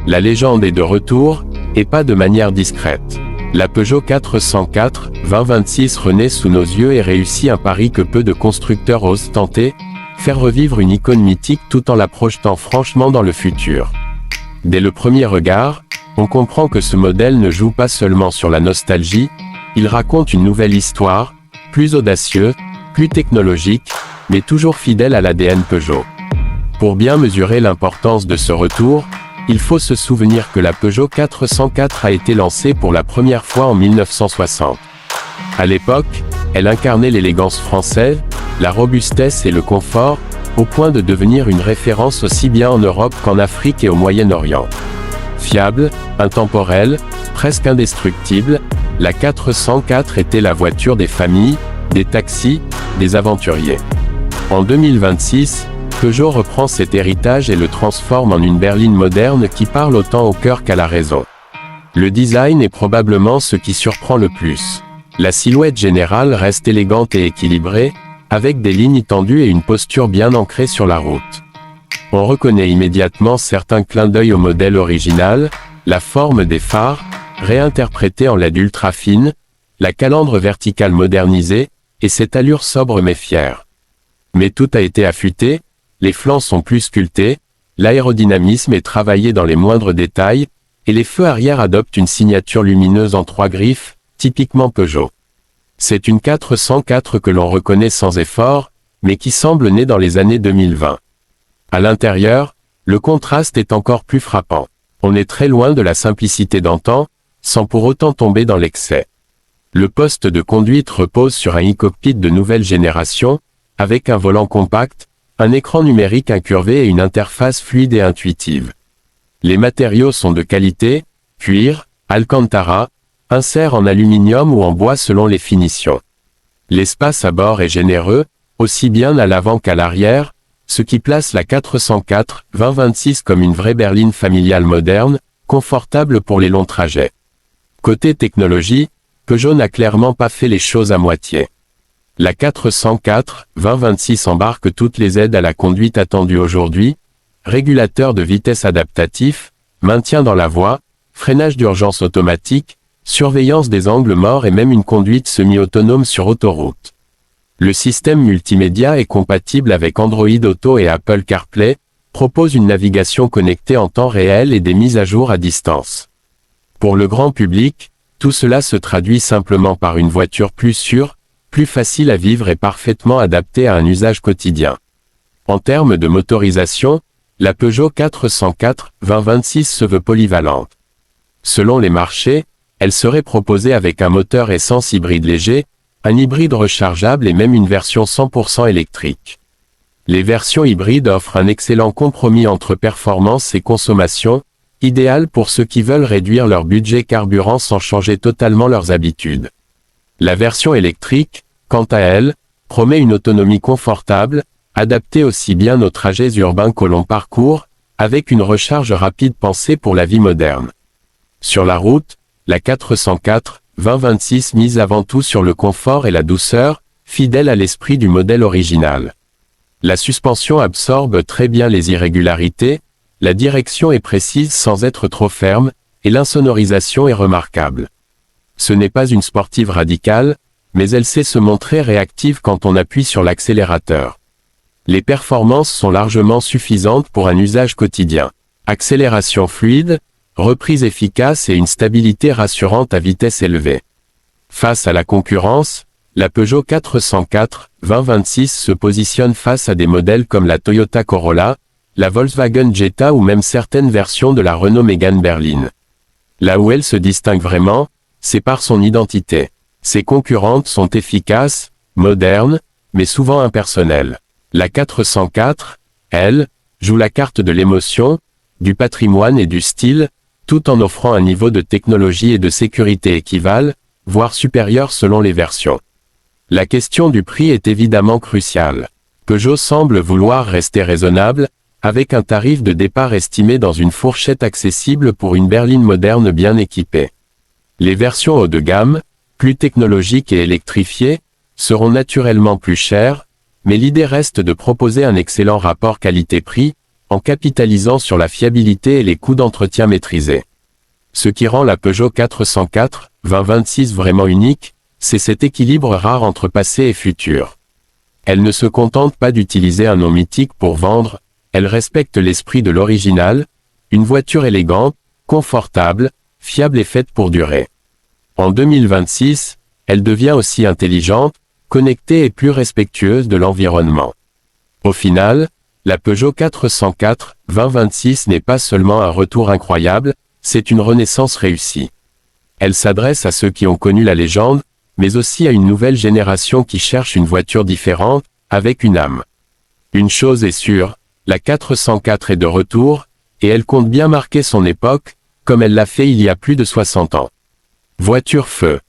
La légende est de retour, et pas de manière discrète. La Peugeot 404 2026 renaît sous nos yeux et réussit un pari que peu de constructeurs osent tenter, faire revivre une icône mythique tout en la projetant franchement dans le futur. Dès le premier regard, on comprend que ce modèle ne joue pas seulement sur la nostalgie, il raconte une nouvelle histoire, plus audacieux, plus technologique, mais toujours fidèle à l'ADN Peugeot. Pour bien mesurer l'importance de ce retour, il faut se souvenir que la Peugeot 404 a été lancée pour la première fois en 1960. À l'époque, elle incarnait l'élégance française, la robustesse et le confort, au point de devenir une référence aussi bien en Europe qu'en Afrique et au Moyen-Orient. Fiable, intemporelle, presque indestructible, la 404 était la voiture des familles, des taxis, des aventuriers. En 2026, Peugeot reprend cet héritage et le transforme en une berline moderne qui parle autant au cœur qu'à la raison. Le design est probablement ce qui surprend le plus. La silhouette générale reste élégante et équilibrée, avec des lignes tendues et une posture bien ancrée sur la route. On reconnaît immédiatement certains clins d'œil au modèle original, la forme des phares, réinterprétée en LED ultra fine, la calandre verticale modernisée, et cette allure sobre mais fière. Mais tout a été affûté, les flancs sont plus sculptés, l'aérodynamisme est travaillé dans les moindres détails, et les feux arrière adoptent une signature lumineuse en 3 griffes, typiquement Peugeot. C'est une 404 que l'on reconnaît sans effort, mais qui semble née dans les années 2020. À l'intérieur, le contraste est encore plus frappant. On est très loin de la simplicité d'antan, sans pour autant tomber dans l'excès. Le poste de conduite repose sur un e-cockpit de nouvelle génération, avec un volant compact, un écran numérique incurvé et une interface fluide et intuitive. Les matériaux sont de qualité, cuir, alcantara, insert en aluminium ou en bois selon les finitions. L'espace à bord est généreux, aussi bien à l'avant qu'à l'arrière, ce qui place la 404 2026 comme une vraie berline familiale moderne, confortable pour les longs trajets. Côté technologie, Peugeot n'a clairement pas fait les choses à moitié. La 404 2026 embarque toutes les aides à la conduite attendues aujourd'hui, régulateur de vitesse adaptatif, maintien dans la voie, freinage d'urgence automatique, surveillance des angles morts et même une conduite semi-autonome sur autoroute. Le système multimédia est compatible avec Android Auto et Apple CarPlay, propose une navigation connectée en temps réel et des mises à jour à distance. Pour le grand public, tout cela se traduit simplement par une voiture plus sûre, plus facile à vivre et parfaitement adaptée à un usage quotidien. En termes de motorisation, la Peugeot 404 2026 se veut polyvalente. Selon les marchés, elle serait proposée avec un moteur essence hybride léger, un hybride rechargeable et même une version 100% électrique. Les versions hybrides offrent un excellent compromis entre performance et consommation, idéal pour ceux qui veulent réduire leur budget carburant sans changer totalement leurs habitudes. La version électrique, quant à elle, promet une autonomie confortable, adaptée aussi bien aux trajets urbains qu'au long parcours, avec une recharge rapide pensée pour la vie moderne. Sur la route, la 404 2026 mise avant tout sur le confort et la douceur, fidèle à l'esprit du modèle original. La suspension absorbe très bien les irrégularités, la direction est précise sans être trop ferme, et l'insonorisation est remarquable. Ce n'est pas une sportive radicale, mais elle sait se montrer réactive quand on appuie sur l'accélérateur. Les performances sont largement suffisantes pour un usage quotidien. Accélération fluide, reprise efficace et une stabilité rassurante à vitesse élevée. Face à la concurrence, la Peugeot 404 2026 se positionne face à des modèles comme la Toyota Corolla, la Volkswagen Jetta ou même certaines versions de la Renault Mégane berline. Là où elle se distingue vraiment, c'est par son identité. Ses concurrentes sont efficaces, modernes, mais souvent impersonnelles. La 404, elle, joue la carte de l'émotion, du patrimoine et du style, tout en offrant un niveau de technologie et de sécurité équivalent, voire supérieur selon les versions. La question du prix est évidemment cruciale. Peugeot semble vouloir rester raisonnable, avec un tarif de départ estimé dans une fourchette accessible pour une berline moderne bien équipée. Les versions haut de gamme, plus technologiques et électrifiées, seront naturellement plus chères, mais l'idée reste de proposer un excellent rapport qualité-prix, en capitalisant sur la fiabilité et les coûts d'entretien maîtrisés. Ce qui rend la Peugeot 404 2026 vraiment unique, c'est cet équilibre rare entre passé et futur. Elle ne se contente pas d'utiliser un nom mythique pour vendre, elle respecte l'esprit de l'original, une voiture élégante, confortable, fiable et faite pour durer. En 2026, elle devient aussi intelligente, connectée et plus respectueuse de l'environnement. Au final, la Peugeot 404 2026 n'est pas seulement un retour incroyable, c'est une renaissance réussie. Elle s'adresse à ceux qui ont connu la légende, mais aussi à une nouvelle génération qui cherche une voiture différente, avec une âme. Une chose est sûre, la 404 est de retour, et elle compte bien marquer son époque, comme elle l'a fait il y a plus de 60 ans. Voiture feu.